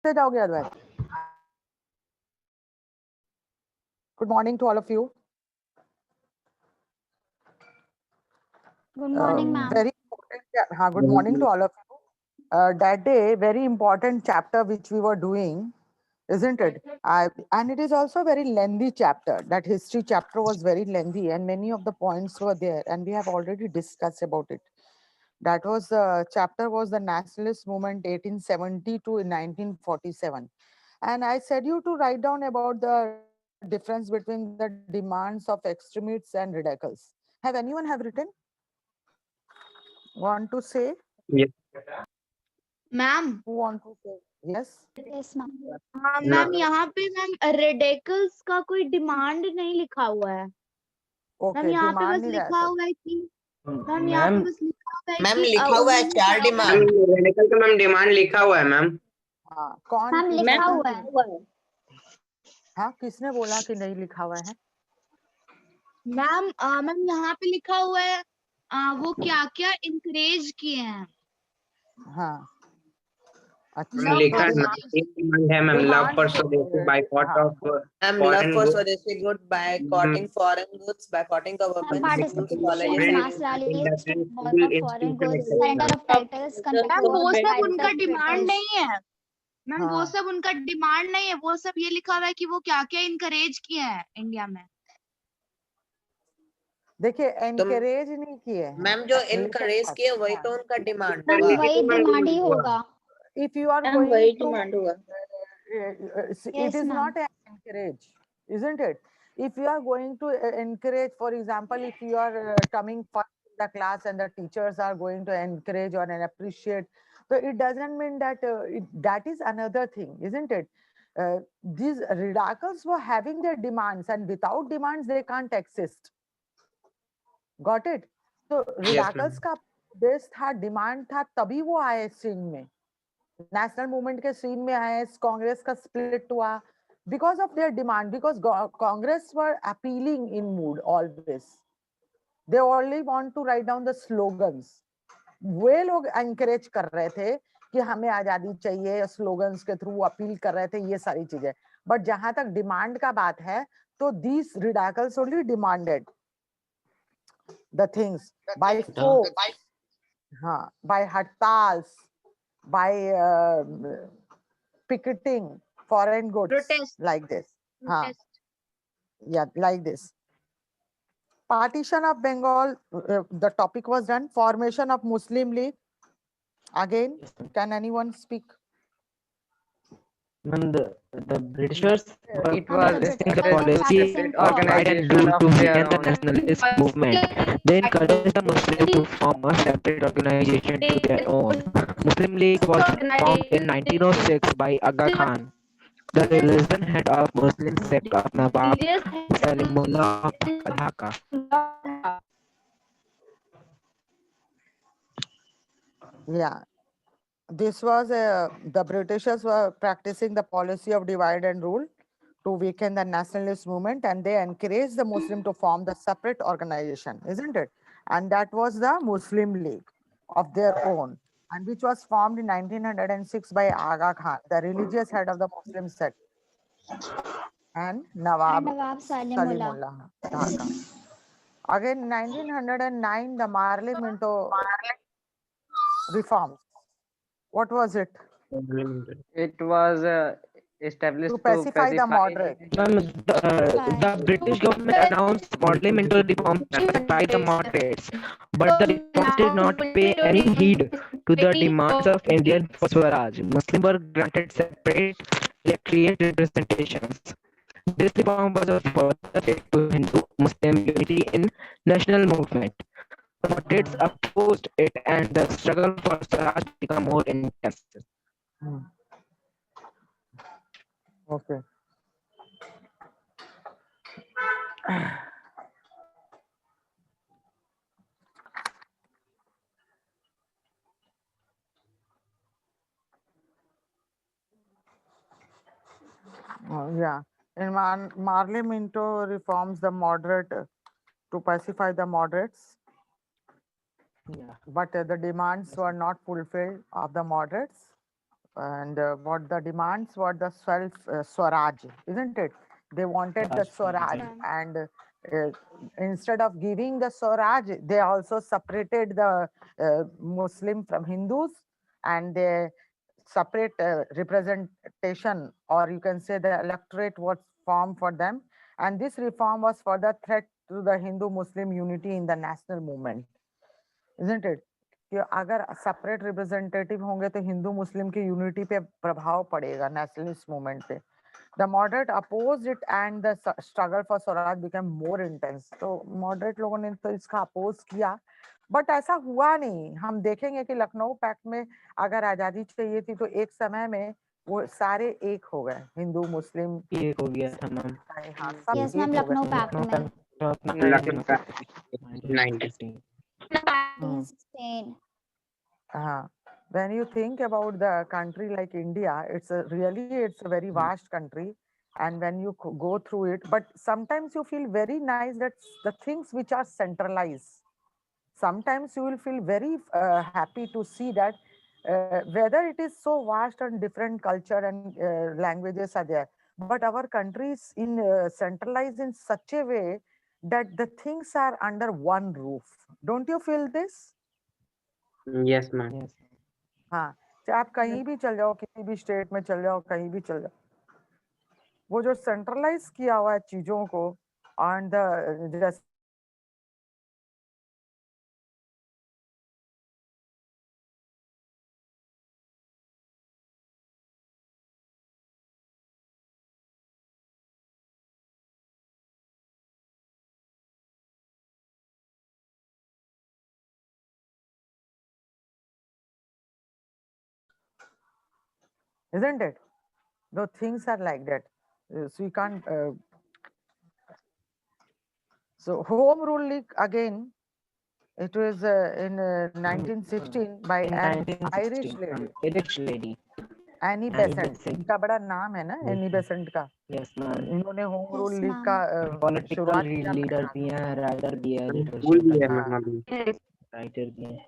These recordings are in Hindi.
से जाओगे अद्वैत? Good morning to all of you. Good morning, ma'am. Very important. Good morning to all of you. That day, very important chapter which we were doing, isn't it? And it is also a very lengthy chapter. That history chapter was very lengthy, and many of the points were there, and we have already discussed about it. That was the chapter was the nationalist movement 1870 to 1947. And I said you to write down about the difference between the demands of extremists and radicals. Have anyone have written? Want to say? Yes, ma'am Who want to say? Yes. Yes, ma'am. हाँ मैम यहाँ पे मैम रेडिकल्स का कोई डिमांड नहीं लिखा हुआ है मैम Okay. यहाँ पे Demand बस नहीं लिखा रहता. हुआ है कि मैम यहाँ पे बस लिखा हुआ है मैम कि लिखा हुआ है उन्होंने 4 कहा हुआ है डिमांड। रेडिकल का मैम डिमांड लिखा हुआ है मैम। हाँ. कौन मैम किसने लिखा कहा? हुआ है। हाँ. किसने बोला कि नहीं लिखा हुआ है? मैम मैम यहाँ पे लिखा हुआ है वो क्या क्या इंकरेज किए हैं हाँ. अच्छा. मैम लिखा है तो मैम, एक डिमांड है मैम, लव फॉर स्वदेशी, बायकॉट हाँ. Of ma'am love foreign for goods, स्वदेशी good boycotting foreign goods, boycotting government schools, Participation, colleges mass and rallies to school boycott foreign institution goods, etc. surrender of titles, conduct ma'am वो war, सब fight उनका the डिमांड traitors. नहीं है मैम वो हाँ. सब उनका डिमांड नहीं है वो सब ये लिखा हुआ है कि वो क्या क्या इंकरेज किए हैं इंडिया में देखिए एनकरेज नहीं किए हैं. मैम जो लेकिन इनकरेज किए वही तो उनका डिमांड मैम हुआ। वही डिमांड ही होगा। if you are ma'am going वही to डिमांड हुआ। it Yes, is ma'am. not an encourage, isn't it? If you are going to encourage, for example, if you are coming first in the class and the teachers are going to encourage or and appreciate, so it doesn't mean that that is another thing, isn't it? These radicals were having their demands, and without demands they can't exist. Got it? So radicals का देश था, डिमांड था, तभी वो आए सीन में, नेशनल मूवमेंट के सीन में आए, कांग्रेस का स्प्लिट हुआ because of their demand, because Congress were appealing in mood always. They only want to write down the slogans. वे लोग encourage कर रहे थे कि हमें आजादी चाहिए, slogans के थ्रू अपील कर रहे थे, ये सारी चीजें. बट जहां तक डिमांड का बात है, तो these radicals only demanded the things by force, by hartals, by picketing foreign goods, protest like this. Protest Yeah, like this. Partition of Bengal, the topic was done. Formation of Muslim League. Again, can anyone speak? When the Britishers were It was The practicing British the were policy practicing of divide and organization rule of to their weaken the own. nationalist movement. They encouraged the Muslims to form a separate organization to their own. Muslim League was formed in 1906 by Aga Khan, the religion head of Muslim sect of Nawab Salimullah of Dhaka. Yeah, this was the Britishers were practicing the policy of divide and rule to weaken the nationalist movement, and they encouraged the Muslim to form the separate organization, isn't it? And that was the Muslim League of their own, and which was formed in 1906 by Aga Khan, the religious head of the Muslim sect, and Nawab Nawab Salimullah. Salimullah Dhaka. Again, 1909, the Marley Minto reforms. What was it? It was established To pacify the moderate. The British government announced parliamentary reform to pacify the moderates, but the reforms did not pay any heed to the demands of Indian Swaraj. Muslims were granted separate electorate representations. This reform was a further threat to Hindu-Muslim unity in national movement. The moderates opposed it, and the struggle for Swaraj became more intense. Hmm. Okay. Yeah. In Marley Minto reforms the moderate to pacify the moderates, Yeah. but the demands were not fulfilled of the moderates. and what the demands were the self Swaraj, isn't it? They wanted the Swaraj, ma'am. and instead of giving the Swaraj, they also separated the Muslim from Hindus, and they separate representation, or you can say the electorate was formed for them. And this reform was for the threat to the Hindu-Muslim unity in the national movement, isn't it? कि अगर सेपरेट रिप्रेजेंटेटिव होंगे तो हिंदू मुस्लिम की यूनिटी पे प्रभाव पड़ेगा, नेशनलिस्ट मूवमेंट पे. The moderate oppose it and the struggle for swaraj become more intense. तो मॉडरेट लोगों ने तो इसका अपोज किया, बट ऐसा हुआ नहीं. हम देखेंगे कि लखनऊ पैक्ट में अगर आजादी चाहिए थी तो एक समय में वो सारे एक हो गए, हिंदू मुस्लिम. एक हो गया था मैम. हाँ, सब Yes, एक ma'am, हो गए. Lucknow Pact में. Lucknow Pact, 1916. 1916. When you think about the country like India, it's it's a very vast country, and when you go through it, but sometimes you feel very nice that the things which are centralized, sometimes you will feel very happy to see that whether it is so vast and different culture and languages are there, but our country is in centralized in such a way that the things are under one roof. Don't you feel this? Yes, ma'am. Yes. हाँ, चाहे आप कहीं भी चल जाओ, किसी भी स्टेट में चल जाओ, कहीं भी चल जाओ, वो जो सेंट्रलाइज किया हुआ है चीजों को, and the isn't it? The things are like that. So you can't. So Home Rule League again. It was in 1916 by In an 1916, Irish lady, Irish lady. Annie Annie Besant. Besant. इनका बड़ा नाम है ना, Yes, एनी ma'am. बेसेंट का. Yes, ma'am. इन्होंने home rule Yes, league ma'am. का पॉलिटिकल शुरुआत किया लीडर था. भी हैं, राइटर भी है, School भी है हाँ. मैम अभी. राइटर भी हैं.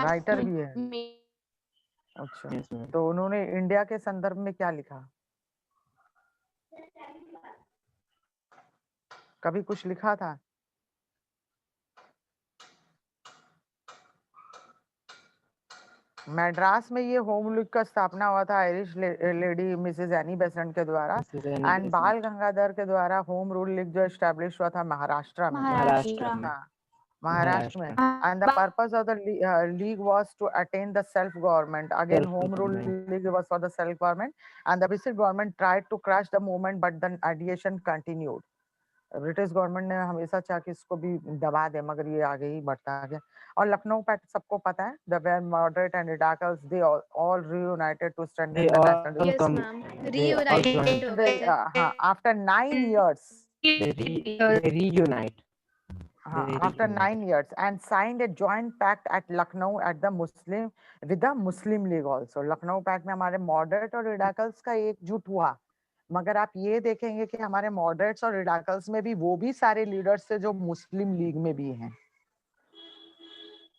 राइटर भी है. अच्छा, Yes, ma'am. तो उन्होंने इंडिया के संदर्भ में क्या लिखा? कभी कुछ लिखा था? मद्रास में ये होम लीग का स्थापना हुआ था Irish lady Mrs Annie Besant के द्वारा, This is Annie and Besant. बाल गंगाधर के द्वारा होम रूल लीग जो एस्टेब्लिश हुआ था महाराष्ट्र में. महाराष्ट्र में. हाँ, महाराष्ट्र में. And the purpose of the league was to attain the self-government. Again, home rule Self-government. league was for the self-government, and the British government tried to crush the movement, but the ideation continued. British government ने हमेशा चाहा कि इसको भी दबा दे, मगर ये आगे ही बढ़ता गया. और लखनऊ पैक्ट सबको पता है, the were moderate and radicals, they all reunited to strengthen They the all national. Yes, come. ma'am. They all Reunited join. हो गए. हाँ, after 9 years. They reunite. After 9 years, and signed a joint pact at Lucknow at the Muslim with the Muslim League also. Lucknow pact में हमारे मॉडरेट और रेडिकल्स का एकजुट हुआ, मगर आप ये देखेंगे कि हमारे मॉडरेट्स और रेडिकल्स में भी वो भी सारे लीडर्स थे जो मुस्लिम लीग में भी हैं,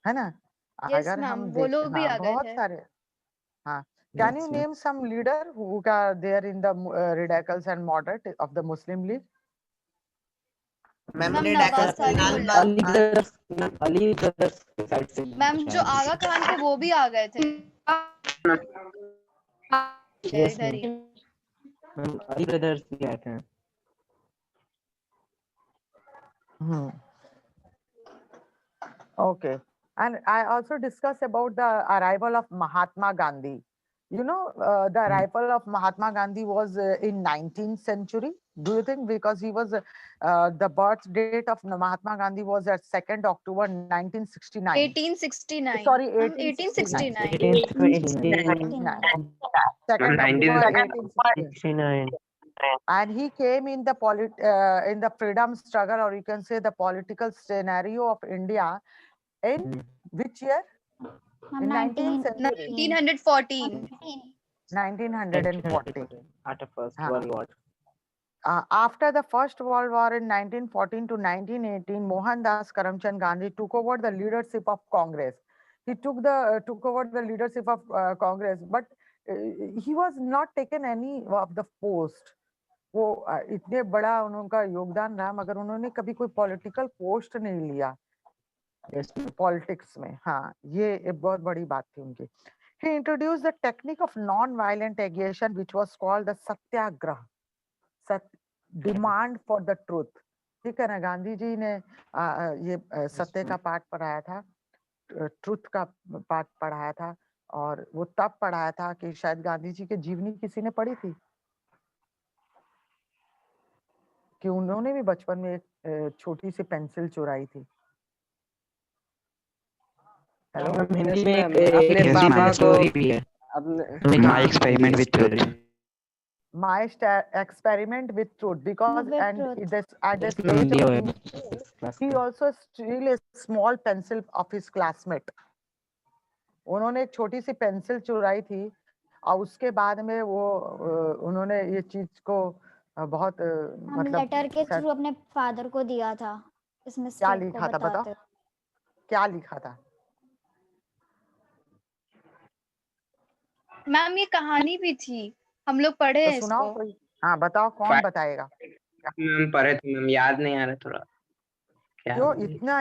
है ना? Yes, अगर ma'am. हम वो लोग भी हाँ, आ गए बहुत थे. सारे. हाँ, can you Yes, ma'am. name some leader who are there in the radicals and moderate of the Muslim League? Ma'am ma'am, रेडाकल्स नवाज में लाल सालिमुल्लाह. अली brothers, अली brothers के side से मैम जो शायद. आगा खान थे वो भी आ गए थे. Yes, इधर ही. ma'am. अली brothers भी आए थे. Okay. And I also discussed about the arrival of Mahatma Gandhi. You know, the arrival of Mahatma Gandhi was in 19th century. Do you think because he was the birth date of Mahatma Gandhi was at 2nd October 1969. 1869. Sorry, 1869. 1869. 2nd Ma'am, October 69. and he came in the in the freedom struggle, or you can say the political scenario of India in which year? In 19th century. 1914. 1914. After First हाँ. World War. After the First World War in 1914 to 1918, Mohandas Karamchand Gandhi took over the leadership of Congress. He took over the leadership of Congress, but he was not taken any of the post. वो इतने बड़ा उनका योगदान रहा मगर उन्होंने कभी कोई पॉलिटिकल पोस्ट नहीं लिया पॉलिटिक्स में। हाँ, ये एक बहुत बड़ी बात थी उनकी। He introduced the technique of non-violent agitation, which was called the satyagraha, demand for the truth। ठीक है ना, गांधी जी ने ये सत्य का पाठ पढ़ाया था, ट्रुथ का पाठ पढ़ाया था, और वो तब पढ़ाया था कि शायद गांधी जी की जीवनी किसी ने पढ़ी थी कि उन्होंने भी बचपन में एक छोटी सी पेंसिल चुराई थी। हेलो, हिंदी Yes, में ma'am. एक अपने हिंदी पापा में को स्टोरी भी है। अपने My experiment with truth. My experiment with truth, because With and truth. this at the Yes, stage ma'am, दिया of हुआ है being, class he में। also steal a small pencil of his classmate। उन्होंने एक छोटी सी पेंसिल चुराई थी और उसके बाद में वो उन्होंने ये चीज को बहुत हम मतलब लेटर के शायद थ्रू अपने फादर को दिया था इस क्या मिस्टेक को लिखा था बताओ, बताते हुए। क्या लिखा था? मैम ये कहानी भी थी, हम लोग पढ़े तो हैं सुनाओ इसको। कोई। हाँ बताओ, कौन बताएगा? मैम पढ़े थे मैम, याद नहीं आ रहा थोड़ा। क्या क्यों इतना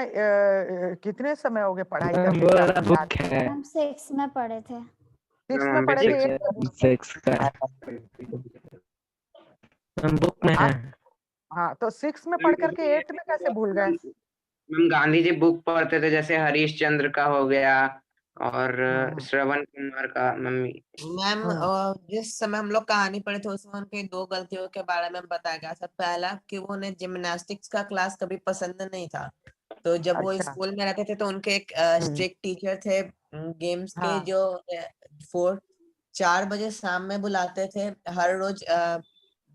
कितने समय हो गए पढ़ाई मैम करके वो कि वाला आपको याद? बुक है हम 6 में पढ़े थे। 6 मैम में हम भी पढ़े थे, 6 8 6 का मैम बुक में है। हाँ, तो 6 में पढ़ करके 8 में कैसे भूल गए? मैम गांधी जी बुक पढ़ते थे, जैसे हरीश चंद्र का हो गया और श्रवण कुमार का। मम्मी मैम जिस समय हम लोग कहानी पढ़े थे उसमें उनके 2 गलतियों के बारे में बताया गया था। पहला कि वो उन्हें जिम्नास्टिक्स का क्लास कभी पसंद नहीं था, तो जब वो अच्छा। स्कूल में रहते थे तो उनके एक स्ट्रिक्ट टीचर थे गेम्स के, हाँ। जो 4 बजे शाम में बुलाते थे हर रोज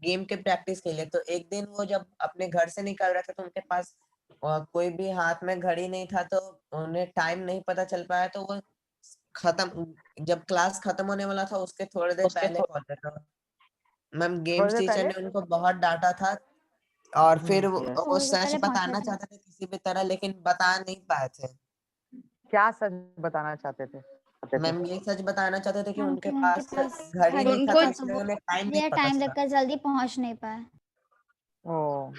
गेम के प्रैक्टिस के लिए। तो एक दिन वो जब अपने घर से निकल रहे थे तो उनके पास कोई भी हाथ में घड़ी नहीं था, तो उन्हें टाइम नहीं पता चल पाया। तो वो जब क्लास खत्म होने वाला था उसके थोड़ी देर पहले पहुंचे। तो मैम गेम्स देर टीचर पहले? ने उनको बहुत डांटा था, और फिर वो yes. वो थोड़ी देर सच पहले पहुंचे बताना थे। चाहते थे किसी भी तरह, लेकिन बता नहीं पाए थे। क्या सच बताना चाहते थे? मैम ये सच बताना चाहते थे कि हम उनके उनके पास पास घड़ी नहीं था, उनको तो इसलिए उन्हें टाइम नहीं ये पता टाइम चला। देखकर जल्दी पहुंच नहीं पाए। Oh,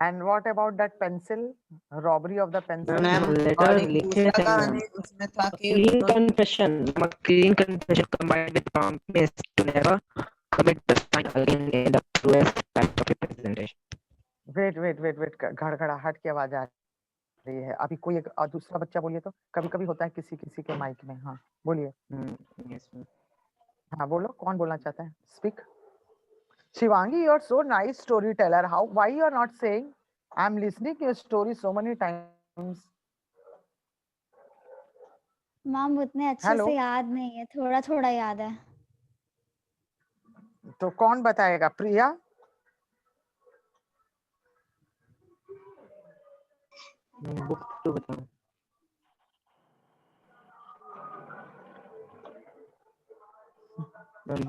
and what about that pencil? Robbery of the pencil? Ma'am letter और एक लिखे दूसरा थे कहानी उसमें था कि clean confession combined with promise to never commit the crime again in the truest act of representation। Wait, घड़घड़ाहट की आवाज आ रही है। अभी कोई एक दूसरा बच्चा बोलिए तो। कभी कभी होता है किसी किसी के माइक में। हाँ बोलिए। yes ma'am। हाँ बोलो, कौन बोलना चाहता है? Speak. Shivangi, you are so nice storyteller. Why you are not saying? I'm listening your story so many times. Ma'am उतने अच्छे Hello? से याद नहीं है, थोड़ा थोड़ा याद है। तो कौन बताएगा? प्रिया? बुक तो बताओ।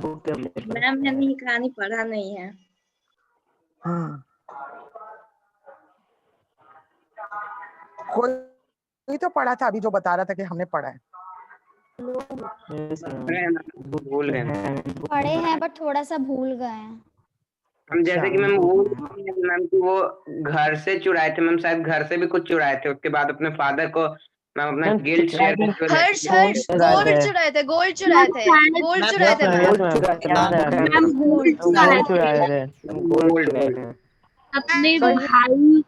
बुक मैम मैंने ये कहानी पढ़ा नहीं है। कोई तो पढ़ा था अभी जो बता रहा था कि हमने पढ़ा है। yes ma'am। भूल गए पढ़े हैं बट थोड़ा सा भूल गए हैं। हम। जैसे कि मैम वो मैम कि वो घर से चुराए थे मैम, शायद घर से भी कुछ चुराए थे। उसके बाद अपने फादर को मैम अपना गिल्ट शेयर करते हुए हर्ष लेटर- गोल्ड चुराए थे, गोल्ड चुराए थे, गोल्ड चुराए थे मैम। मैम गोल्ड चुराए थे। अपने भाई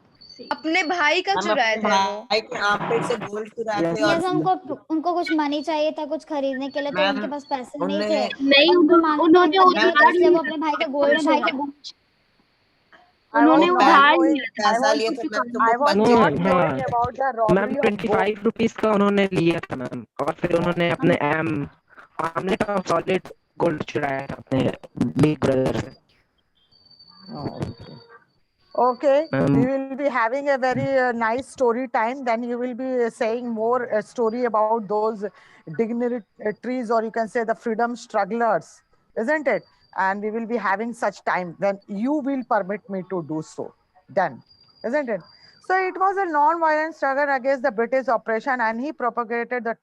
अपने भाई का हम चुराए अपने थे वो। भाई के आर्मपिट से गोल्ड चुराए थे। और जैसे उनको कुछ मनी चाहिए था कुछ खरीदने के लिए, तो मैम, उनके पास पैसे नहीं उन्हें- थे। नहीं, उनको मांगने उन्होंने का मन नहीं था, उधार इसलिए वो लिया। अपने भाई का गोल्ड चुरा। उन्होंने I was उधार not लिया। पैसा लिए थे मैम, तो I वो was बच्चे not हाँ। knowing about the ma'am robbery of gold. 25 rupees का उन्होंने लिया था मैम, और फिर उन्होंने अपने आमने का सॉलिड गोल्ड चुराया था अपने बिग ब्रदर से। Okay, we will be having a very nice story time. Then you will be saying more story about those dignitaries, or you can say the freedom strugglers, isn't it? And we will be having such time when you will permit me to do so. Then, isn't it? So it was a non-violent struggle against the British oppression, and he propagated the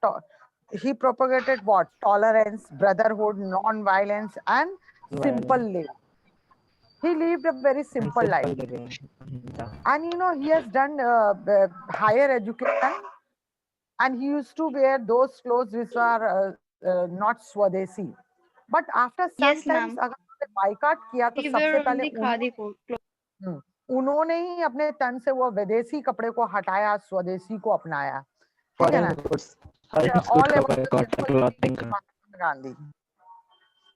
he propagated what? Tolerance, brotherhood, non-violence, and simple living. He lived a very simple life. And you know, he has done higher education, and he used to wear those clothes which are not Swadesi. But after some Yes, times, ma'am. अगर उन्होंने बाइकाट किया तो We सबसे wear पहले only khadi उन्होंने ही अपने तन से वो विदेशी कपड़े को हटाया, स्वदेशी को अपनाया, ठीक है ना? All about the simple living of Mahatma Gandhi.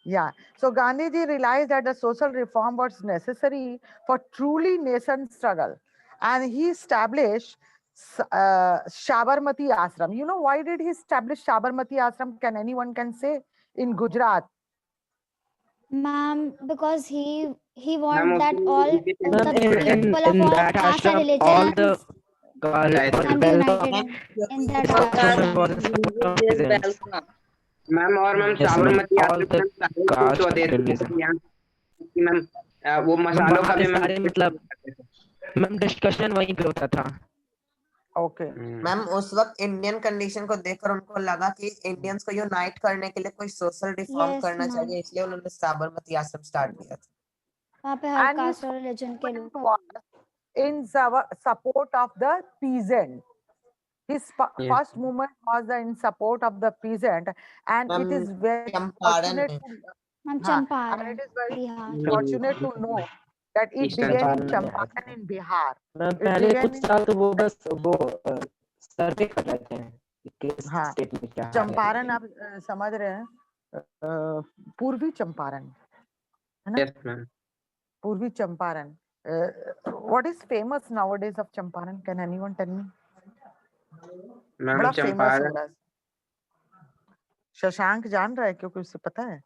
Yeah. So Gandhi ji realized that the social reform was necessary for truly nation struggle, and he established Sabarmati Ashram. You know why did he establish Sabarmati Ashram? Can anyone can say in Gujarat? Ma'am, because he Ma'am, want that उसमें all उनके the Ma'am, people of in all that caste and ashram, all religions the can be united in that Ashram was ashram. a support of peasants. Ma'am और ma'am Yes, ma'am. Sabarmati All ashram the में सारे caste कुछ देते थे religion. यहाँ कि मैम वो मैम मसालों का वहाँ पे भी मैम सारे मतलब मैम डिस्कशन वहीं पे होता था. Okay. मैम उस वक्त इंडियन कंडीशन को देखकर उनको लगा कि इंडियंस को यूनाइट करने के लिए कोई सोशल रिफॉर्म Yes, करना ma'am. चाहिए, इसलिए उन्होंने साबरमती आश्रम स्टार्ट किया था. वहाँ पे हर And his caste और religion के लोग. was in support of the peasant. His first movement was in support of the peasant, and it is very Champaran fortunate. में. Ma'am, And Champaran, it is very Bihar. fortunate to know that it Eastern began in Champaran, Champaran in Bihar. Ma'am It पहले began कुछ in साल तो वो बस वो सर्वे कर रहे थे कि किस हाँ, स्टेट में क्या है. चंपारण आप समझ रहे हैं, पूर्वी चंपारण है ना? यस मैम पूर्वी Champaran. What is famous nowadays of Champaran? Can anyone tell me? Ma'am बड़ा फेमस हो चंपारण रहा है. शशांक जान रहा है क्योंकि उसे पता है.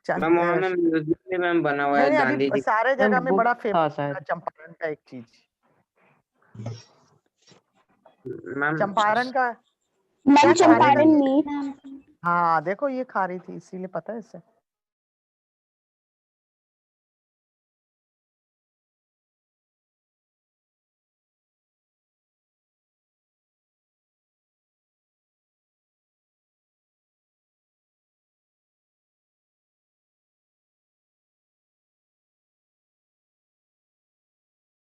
मैम वहाँ में म्यूजियम भी मैम बना हुआ है नहीं, गांधी अभी जी सारे जगह में बड़ा था फेमस शायद. चंपारण का एक चीज. मैम चंपारण का मैम, क्या खा रही चंपारण थी? मीट. हाँ देखो ये खा रही थी इसीलिए पता है इसे.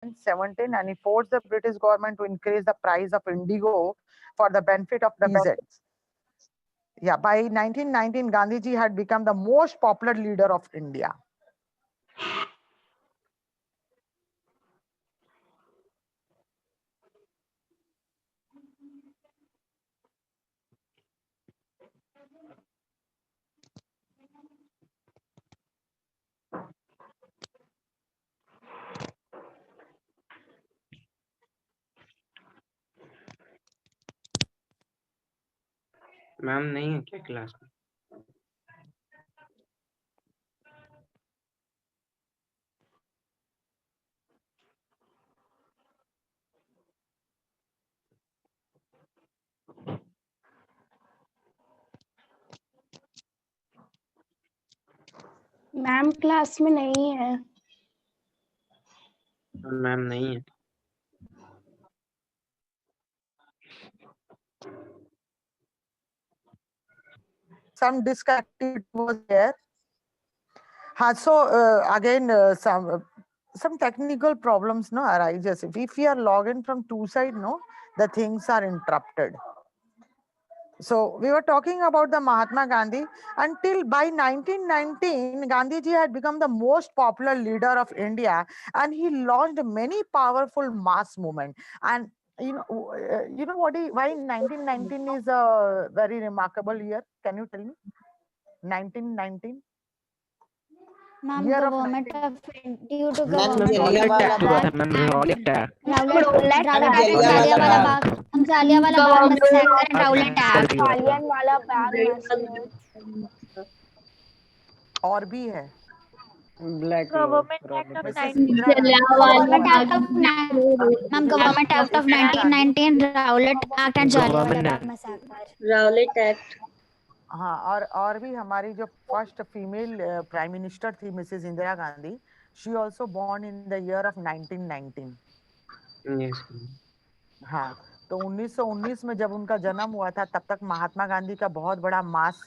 In 17, and he forced the British government to increase the price of indigo for the benefit of peasants. Yeah, by 1919, Gandhiji had become the most popular leader of India. Ma'am नहीं है क्या क्लास में मैम क्लास में नहीं है. मैम नहीं है Some disconnectivity was there. So again, some technical problems no arises. If we are logged in from two side, no, the things are interrupted. So we were talking about the Mahatma Gandhi. Until by 1919, Gandhiji had become the most popular leader of India, and he launched many powerful mass movement. And you know why 1919 is a very remarkable year? Can you tell me? 1919. Ma'am, Year of government 19 of due to ma'am government of Jallianwala हुआ था Bagh. Ma'am Rowlatt act. Jallianwala Bagh, Jallianwala Bagh massacre and Rowlatt act. Jallianwala Bagh massacre. और भी है. Black government act of Mrs. 19 Indira Gandhi. Government Act of Ma'am, Government Act of 1919, Rowlatt Act and Jallianwala Bagh massacre. Rowlatt Act. हाँ, और भी हमारी जो फर्स्ट फीमेल प्राइम मिनिस्टर थी Mrs Indira Gandhi, she also born in the year of 1919. Yes हाँ, तो 1919 में जब उनका जन्म हुआ था तब तक महात्मा गांधी का बहुत बड़ा मास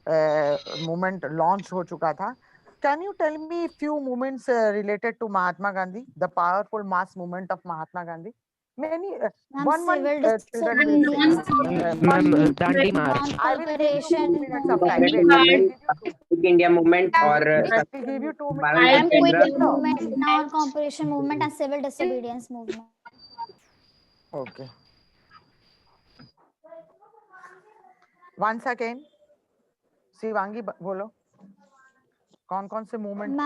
मूवमेंट लॉन्च हो चुका था. Can you tell me few movements related to Mahatma Gandhi, the powerful mass movement of Mahatma Gandhi? Many Ma'am, civil children will say. disobedience, Ma'am, Dandi March. I will give you 2 non-cooperation minutes of time. Movement, Wait, I will give you 2. Quit India movement और Let me give you 2 minutes. बारह Ma'am, quick Satyagraha movement, non-cooperation movement, and civil disobedience movement. Okay. Once again, Shivangi बोलो कौन कौन से मूवमेंट थे?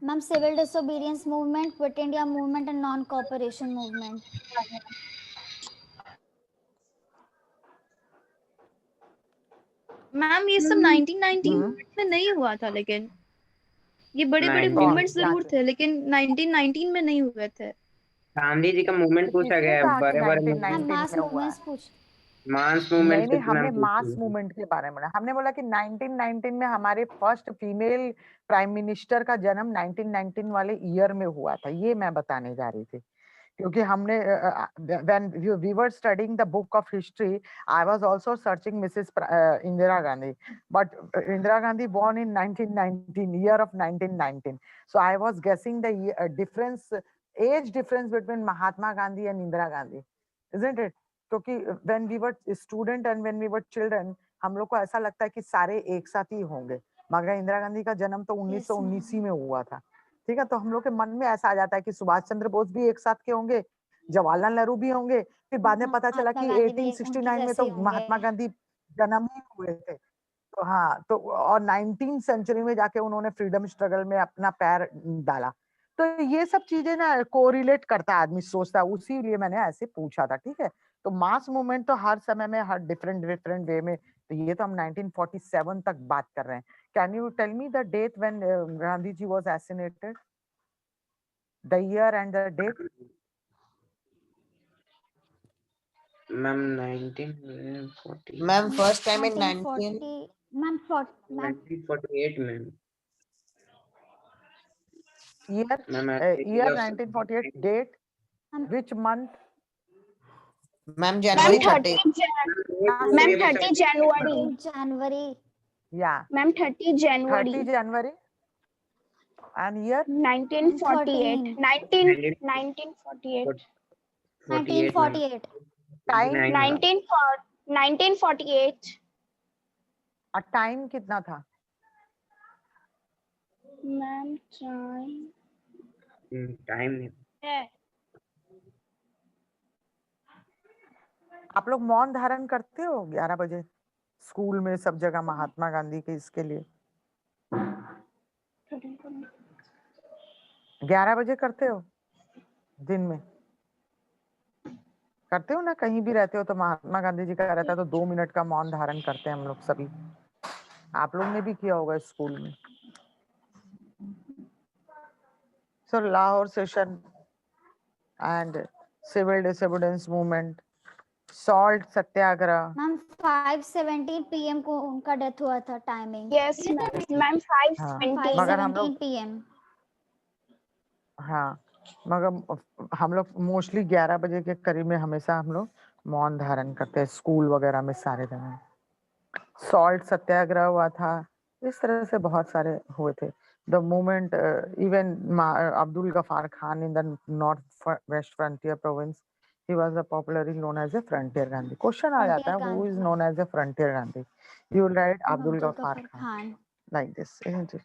Ma'am, civil disobedience movement, quit India movement, and non-cooperation movement. Ma'am ये सब 1919 में नहीं हुआ था, लेकिन ये बड़े बड़े 19 मूवमेंट्स जरूर थे, लेकिन 1919 में नहीं हुए थे. गांधी जी का मूवमेंट पूछा किसने गया है, कहा कि बड़े बड़े 1919 मास में हुआ है? मूवमेंट्स पूछ मास नहीं मूवमेंट नहीं, हमने मास मूवमेंट के बारे में बोला. हमने बोला कि 1919 में हमारे फर्स्ट फीमेल प्राइम मिनिस्टर का जन्म 1919 वाले ईयर में हुआ था. ये मैं बताने जा रही थी क्योंकि हमने when we were studying the book of history, I was also searching Mrs. Indira Gandhi, but Indira Gandhi born in 1919, year of 1919. So I was guessing the age difference between Mahatma Gandhi and Indira Gandhi, isn't it? क्योंकि when we were student and when we were children, हम लोग को ऐसा लगता है कि सारे एक साथ ही होंगे, मगर इंदिरा गांधी का जन्म तो 1919 में हुआ था. ठीक है, तो हम लोग के मन में ऐसा आ जाता है कि सुभाष चंद्र बोस भी एक साथ के होंगे, जवाहरलाल नेहरू भी होंगे. फिर बाद में पता चला कि 1869 में तो महात्मा गांधी जन्म ही हुए थे. तो हाँ, तो और 19th सेंचुरी में जाके उन्होंने फ्रीडम स्ट्रगल में अपना पैर डाला. तो ये सब चीजें ना कोरिलेट करता है, आदमी सोचता है, उसी लिए मैंने ऐसे पूछा था. ठीक है, तो मास मूवमेंट तो हर समय में हर डिफरेंट वे में. तो ये तो हम 1947 तक बात कर रहे हैं. Can you tell me the date when Gandhi ji was assassinated, the year and the date? Ma'am 1940 ma'am first time in 1948 में. Year, year 1948, date, which month? Ma'am जनवरी 30. मैम 30 जनवरी. January. Yeah, मैम 30 जनवरी 30 January. And year? 1948. 1948. 1948. Time? 1948. और टाइम कितना था? मैम टाइम नहीं. आप लोग मौन धारण करते हो 11 बजे स्कूल में सब जगह महात्मा गांधी के इसके लिए? 11 बजे करते हो दिन में? करते हो ना, कहीं भी रहते हो तो महात्मा गांधी जी का रहता है तो 2 मिनट का मौन धारण करते हैं हम लोग सभी. आप लोग ने भी किया होगा स्कूल में. So Lahore session and civil disobedience movement, salt satyagrah. Ma'am 5:17 PM को उनका डेथ हुआ था. Timing yes ma'am 5:20. मगर हम 5:17 लोग PM. हाँ, मगर हम लोग मोस्टली 11 बजे के करीब में हमेशा हम लोग मौन धारण करते हैं स्कूल वगैरह में सारे जगह. सॉल्ट सत्याग्रह हुआ था, इस तरह से बहुत सारे हुए थे. The movement, even Abdul Ghaffar Khan in the north-west frontier province, he was popularly known as a frontier Gandhi. Question आ जाता है, who is known as a frontier Gandhi? You will write Abdul Ghaffar Khan like this, isn't it?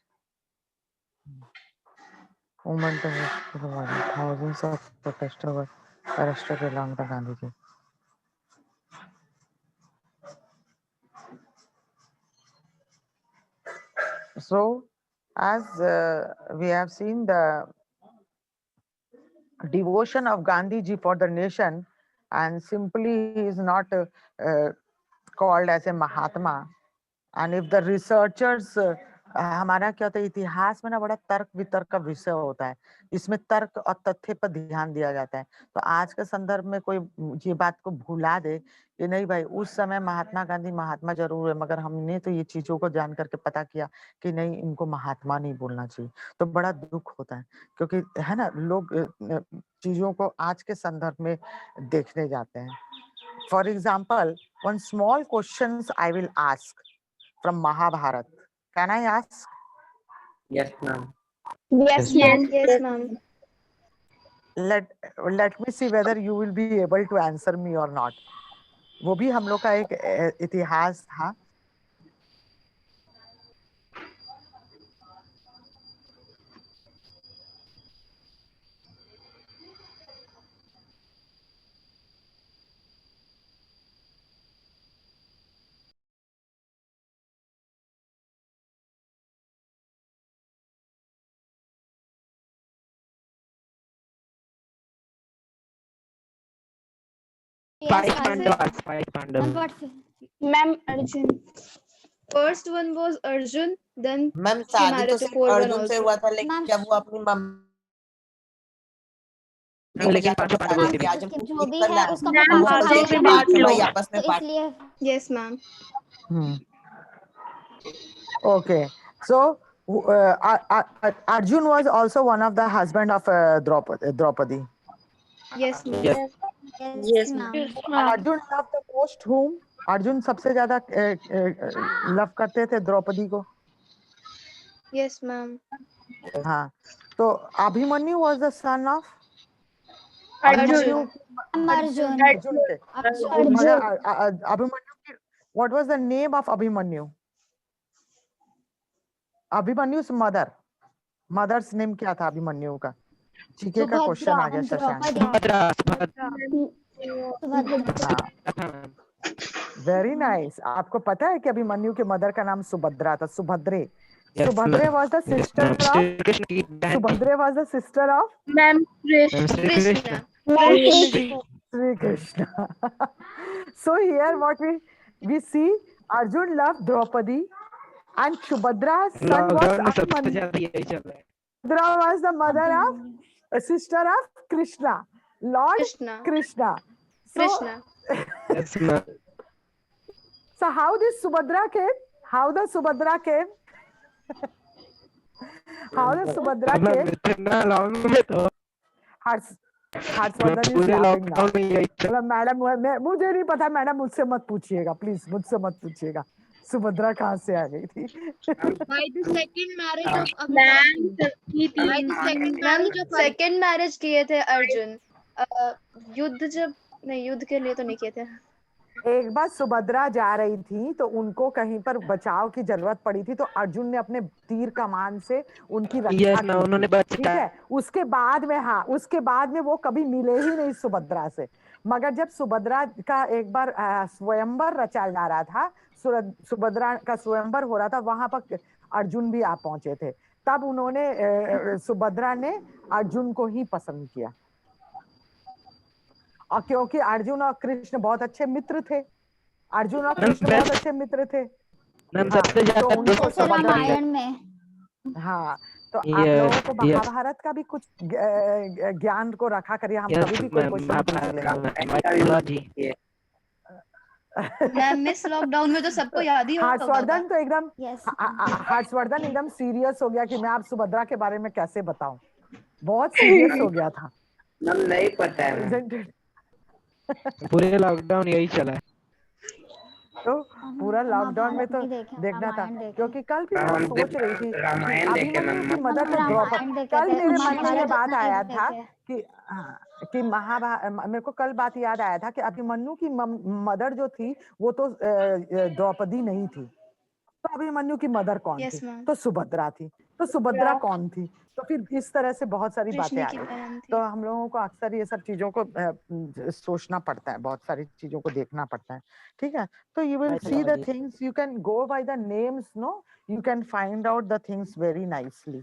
Movement of thousands of protesters were arrested along the Gandhiji. So, as we have seen the devotion of Gandhi ji for the nation, and simply he is not called as a Mahatma. And if the researchers हमारा क्या होता है, इतिहास में ना बड़ा तर्क वितर्क का विषय होता है। इसमें तर्क और तथ्य पर ध्यान दिया जाता है। तो आज के संदर्भ में कोई ये बात को भुला दे कि नहीं भाई, उस समय महात्मा गांधी महात्मा जरूर है, मगर हमने तो ये चीजों को जान करके पता किया कि नहीं, इनको महात्मा नहीं बोलना चाहिए। तो बड़ा दुख होता है, क्योंकि है ना, लोग चीजों को आज के संदर्भ में देखने जाते हैं। For example, one small question I will ask from Mahabharata. Can I ask? Yes, ma'am. Yes, ma'am. Yes, ma'am. Let me see whether you will be able to answer me or not. वो भी हम लोग का एक इतिहास था। Five Pandavas. Five Pandavas. Ma'am, Arjun. First one was Arjun, then ma'am he शादी तो married to सिर्फ Kaurvan अर्जुन से also. हुआ था, लेकिन मैम, जब वो अपनी मम्मी लेकिन पांचों पांडवों के आज हम जो भी कर है रहा उसका मैम, पापा आगे था, से बांट लो। भाई आपस में तो बांट। इसलिए Yes, ma'am. Okay, so Arjun was also one of the husband of Draupadi. Yes, ma'am. Yes. yes ma'am. Arjun loved the most whom? Arjun सबसे ज्यादा लव करते थे द्रौपदी को। Yes, ma'am. हाँ, तो Abhimanyu was the son of Arjun. Arjun Arjun के। अर्जुन मगर अभिमन्यु की what was the name of Abhimanyu? Abhimanyu's mother's name क्या था अभिमन्यु का? जीके का क्वेश्चन आ गया शशांक। Very nice. आपको पता है कि अभिमन्यु के मदर का नाम सुभद्रा था, सुभद्रे। सुभद्रे was the sister of सुभद्रे was the sister of Ma'am, Krishna. Sri Krishna. So here what we see, Arjun loved Draupadi and Subhadra's son was Abhimanyu. Subhadra was the mother of sister of Krishna, Lord Krishna. Krishna. So how this Subhadra came? How the Subhadra came? How the Subhadra came? Harshvardhan is laughing now. Madam मुझे नहीं पता, मैडम मुझसे मत पूछिएगा प्लीज, मुझसे मत पूछिएगा सुभद्रा कहाँ से आ गई थी। By the second marriage of second marriage किए थे अर्जुन। युद्ध जब नहीं, युद्ध के लिए तो नहीं किए थे। एक बार सुभद्रा जा रही थी तो उनको कहीं पर बचाव की जरूरत पड़ी थी, तो अर्जुन ने अपने तीर कमान से उनकी रक्षा की। उन्होंने ठीक है, उसके बाद में उसके बाद में वो कभी मिले ही नहीं सुभद्रा से। मगर जब सुभद्रा का एक बार स्वयंवर रचा जा रहा था, सुभद्रा का स्वयंवर हो रहा था, वहां पर अर्जुन भी आ पहुंचे थे। तब उन्होंने सुभद्रा ने अर्जुन को ही पसंद किया, और क्योंकि अर्जुन और कृष्ण बहुत अच्छे मित्र थे, अर्जुन और कृष्ण बहुत अच्छे मित्र थे। तो उनको रामायण में तो आप लोगों को महाभारत का भी कुछ ज्ञान को रखा करिए, हम कभी भी कोई क्वेश्चन मिस लॉकडाउन में तो सबको याद ही होगा। हर्षवर्धन तो एकदम हर्षवर्धन एकदम सीरियस हो गया कि मैं आप सुभद्रा के बारे में कैसे बताऊं, बहुत सीरियस हो गया था। नहीं पता है, पूरे लॉकडाउन यही चला है। तो पूरा लॉकडाउन में तो देखना था, क्योंकि कल भी मैं सोच रही थी अभिमन्यु की मदर तो द्रौपदी। कल मेरे मन में बात आया था कि मेरे को कल बात याद आया था कि अभिमन्यु की मदर जो थी वो तो द्रौपदी नहीं थी, तो अभिमन्यु की मदर कौन थी? तो सुभद्रा थी। तो सुभद्रा कौन थी? तो फिर इस तरह से बहुत सारी बातें आ गई। तो हम लोगों को अक्सर ये सब चीजों को सोचना पड़ता है, बहुत सारी चीजों को देखना पड़ता है। ठीक है, तो you will see the things, you can go by the names, no, you can find out the things very nicely.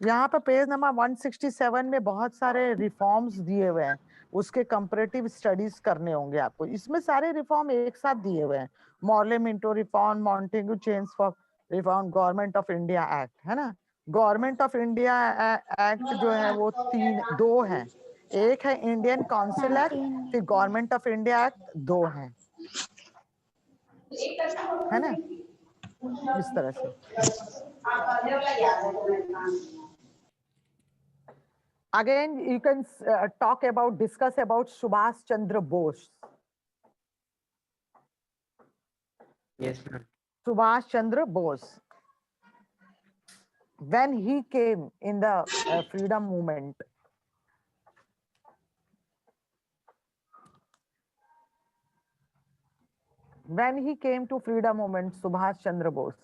यहाँ पर पेज नंबर 167 में बहुत सारे रिफॉर्म्स दिए हुए हैं, उसके कंपैरेटिव स्टडीज करने होंगे आपको। इसमें सारे रिफॉर्म एक साथ दिए हुए हैं, Morley Minto reform, Montagu change for We found Government of India Act, है ना? Government of India Act जो है वो दो हैं, एक है इंडियन काउंसिल एक्ट, फिर गवर्नमेंट ऑफ इंडिया एक्ट, दो हैं, है ना? इस तरह से। Again, you can discuss about Subhash Chandra Bose. Yes, ma'am. Subhash Chandra Bose. When he came in the freedom movement, Subhash Chandra Bose.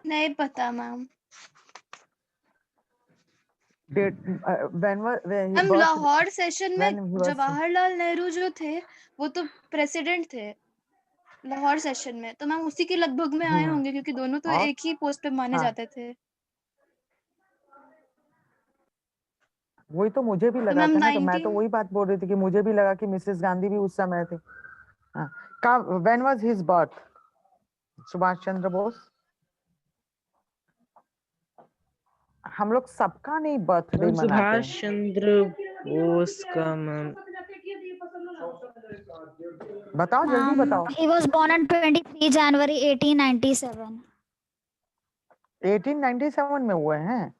नहीं पता मैम। मैम लाहौर सेशन में जवाहरलाल नेहरू जो थे वो तो प्रेसिडेंट थे लाहौर सेशन में, तो मैम उसी के लगभग में आए होंगे क्योंकि दोनों तो एक ही पोस्ट पे माने जाते थे। वही तो मुझे भी लगा था ना, तो मैं तो वही बात बोल रही थी कि मुझे भी लगा कि मिसेस गांधी भी उस समय थे। When was his birth? Subhash Chandra Bose. हम लोग सबका नहीं बर्थडे मनाते हैं। सुभाष चंद्र बोस का मैम बताओ, जल्दी बताओ। He was born on 23 January 1897. 1897 में हुए हैं,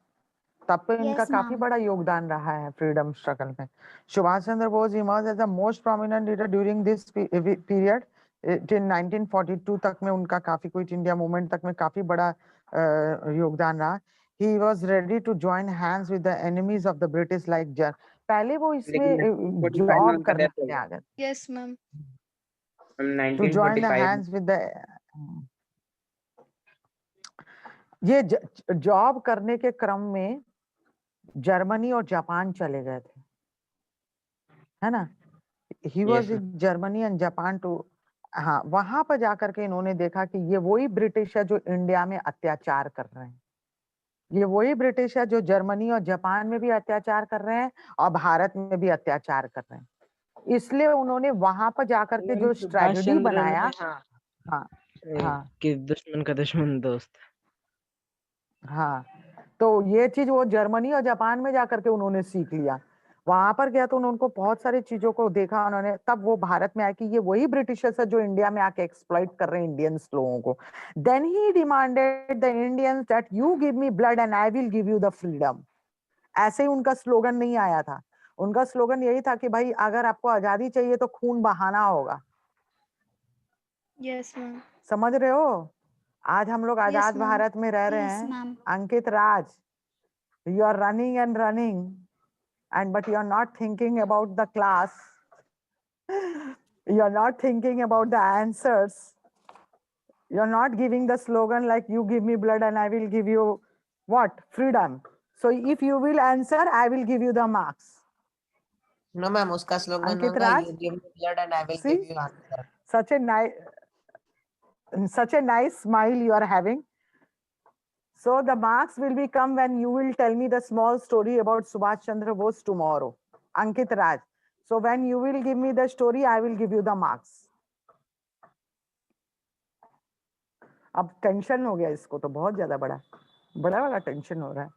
तब तो इनका Yes, काफी ma'am. बड़ा योगदान रहा है फ्रीडम स्ट्रगल में। Subhash Chandra Bose emerged as the most prominent leader during this period. Till 1942 तक में उनका काफी क्विट इंडिया मूवमेंट तक में काफी बड़ा योगदान रहा। He was ready to join hands with the enemies of the British like Jan. पहले वो इसमें जॉब करने के लिए आ गए। Yes ma'am. To join the hands with the ये जॉब करने के क्रम में जर्मनी और जापान चले गए थे, है ना? He was in Germany and Japan to, हाँ, वहां पर जाकर के इन्होंने देखा कि ये वही ब्रिटिश है जो इंडिया में अत्याचार कर रहे हैं, ये वही ब्रिटिश है जो जर्मनी और जापान में भी अत्याचार कर रहे हैं और भारत में भी अत्याचार कर रहे हैं। इसलिए उन्होंने वहां पर जाकर के जो स्ट्रेटजी बनाया, हाँ, कि दुश्मन का दुश्मन दोस्त। हाँ, तो ये चीज वो जर्मनी और जापान में जाकर के उन्होंने सीख लिया। वहां पर गया तो उनको बहुत सारी चीजों को देखा उन्होंने, तब वो भारत में आया कि ये वही ब्रिटिशर्स है जो इंडिया में आके एक्सप्लॉइट कर रहे हैं इंडियंस लोगों को। Then he demanded the Indians that you give me blood and I will give you the freedom. ऐसे ही उनका स्लोगन नहीं आया था, उनका स्लोगन यही था कि भाई अगर आपको आजादी चाहिए तो खून बहाना होगा। Yes ma'am. समझ रहे हो? आज हम लोग आजाद भारत में रह रहे हैं। अंकित राज, you are running and running, and but you are not thinking about the class. You are not thinking about the answers. You are not giving the slogan like you give me blood and I will give you what? Freedom. So if you will answer, I will give you the marks. No ma'am, उसका slogan Ankit होगा Raj? you give me blood and I will See? give you answer. Such a nice smile you are having. So the marks will be come when you will tell me the small story about Subhash Chandra Bose tomorrow. Ankit Raj. So when you will give me the story, I will give you the marks. अब टेंशन हो गया इसको, तो बहुत ज्यादा बड़ा टेंशन हो रहा है।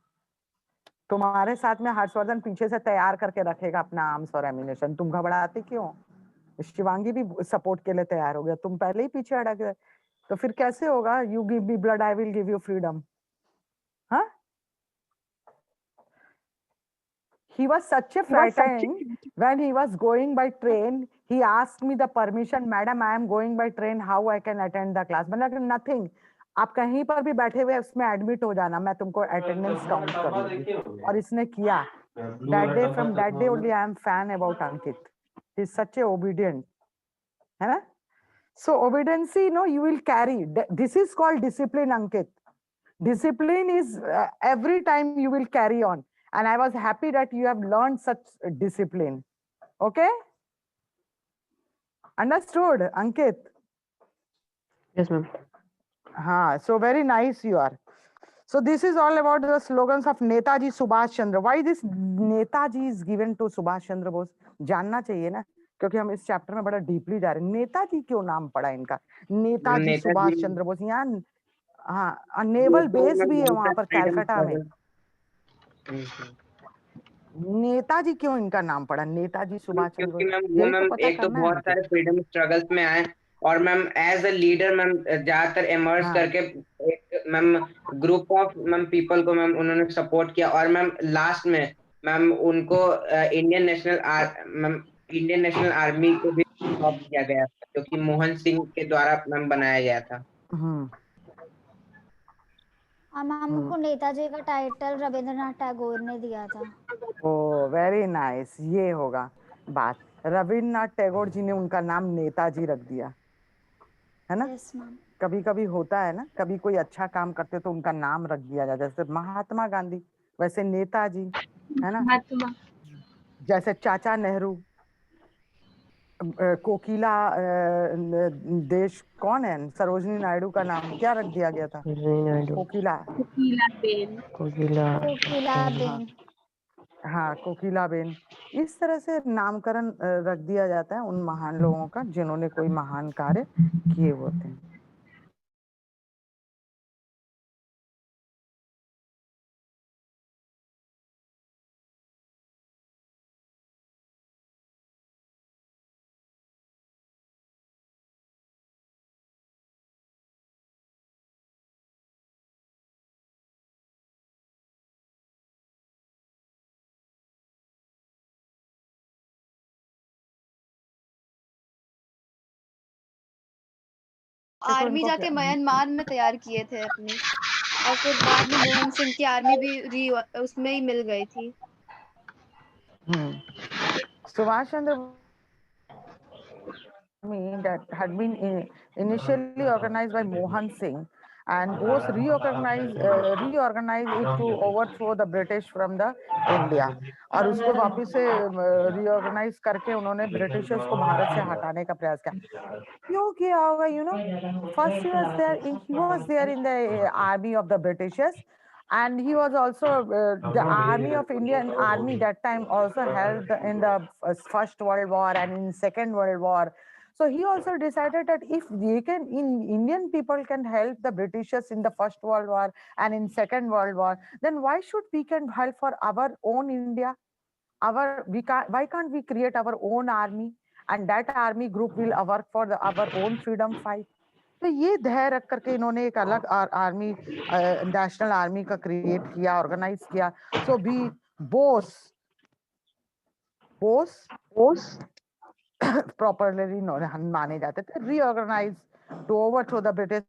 तुम्हारे साथ में हर्षवर्धन पीछे से तैयार करके रखेगा अपना आर्म्स और एमिनेशन। तुम घबराते क्यों? शिवांगी भी सपोर्ट के लिए तैयार हो गया, तुम पहले ही पीछे हटा गए, तो फिर कैसे होगा? You give me blood, I will give you freedom. हाँ, he was such a frightened when he was going by train. He asked me the permission, madam, I am going by train, how I can attend the class? मैंने कहा nothing, आप कहीं पर भी बैठे हुए उसमें एडमिट हो जाना, मैं तुमको अटेंडेंस काउंट कर लूंगी। और इसने किया। That day, from that day only, I am fan about Ankit. He is such a obedient, है ना? So obedience, you will carry. This is called discipline, Ankit. Discipline is every time you will carry on. And I was happy that you have learned such discipline. Okay? Understood, Ankit? Yes, ma'am. So very nice you are. So this is all about the slogans of Netaji Subhash Chandra. Why this Netaji is given to Subhash Chandra Bose? जानना चाहिए ना, क्योंकि हम इस चैप्टर में बड़ा डीपली जा रहे हैं. नेताजी क्यों नाम पड़ा इनका? नेताजी सुभाष चंद्र बोस. यहाँ हाँ नेवल बेस भी है वहां पर कैलकाटा में. नेताजी क्यों इनका नाम पड़ा नेताजी सुभाष चंद्र क्योंकि बोस? मैम वो यही तो मैम पता एक तो करना है बहुत हमको. सारे फ्रीडम स्ट्रगल्स में आए और ma'am as a leader ma'am ज्यादातर इमर्ज हाँ. करके एक ma'am group of ma'am people को मैम उन्होंने सपोर्ट किया और मैम लास्ट में मैम उनको इंडियन नेशनल आर्मी को भी सौंप दिया गया था जो कि मोहन सिंह के द्वारा मैम बनाया गया था. हमको नेताजी का टाइटल रविंद्रनाथ टैगोर ने दिया था. ओ वेरी नाइस. ये होगा बात. रविन्द्रनाथ टैगोर जी ने उनका नाम नेताजी रख दिया है ना. Yes ma'am. कभी कभी होता है ना, कभी कोई अच्छा काम करते तो उनका नाम रख दिया जाता है. जैसे महात्मा गांधी, वैसे नेताजी है ना. जैसे चाचा नेहरू, कोकिला देश कौन है, सरोजिनी नायडू का नाम क्या रख दिया गया था? कोकिला. कोकिला बेन. हाँ कोकिला बेन. इस तरह से नामकरण रख दिया जाता है उन महान लोगों का जिन्होंने कोई महान कार्य किए होते हैं. आर्मी जाके म्यांमार में तैयार किए थे अपनी, और फिर बाद में मोहन सिंह की आर्मी भी उसमें ही मिल गई थी. Subhash Chandra that had been initially organized by Mohan Singh and was reorganized it to overthrow the British from the India. और उसको वापस से reorganize करके उन्होंने ब्रिटिशर्स को भारत से हटाने का प्रयास किया. क्यों किया होगा? You know, first he was there in the army of the Britishers. And he was also the army of Indian army that time also held in the First World War and in Second World War. So he also decided that if Indian people can help the Britishers in the First World War and in Second World War, then why should we can help for our own India? Why can't we create our own army and that army group will work for our own freedom fight? तो ये धैर्य रख करके इन्होंने एक अलग आर्मी, नेशनल आर्मी का क्रिएट किया, ऑर्गेनाइज किया. सो बी बोस प्रॉपरली माने जाते थे, reorganise to overthrow the British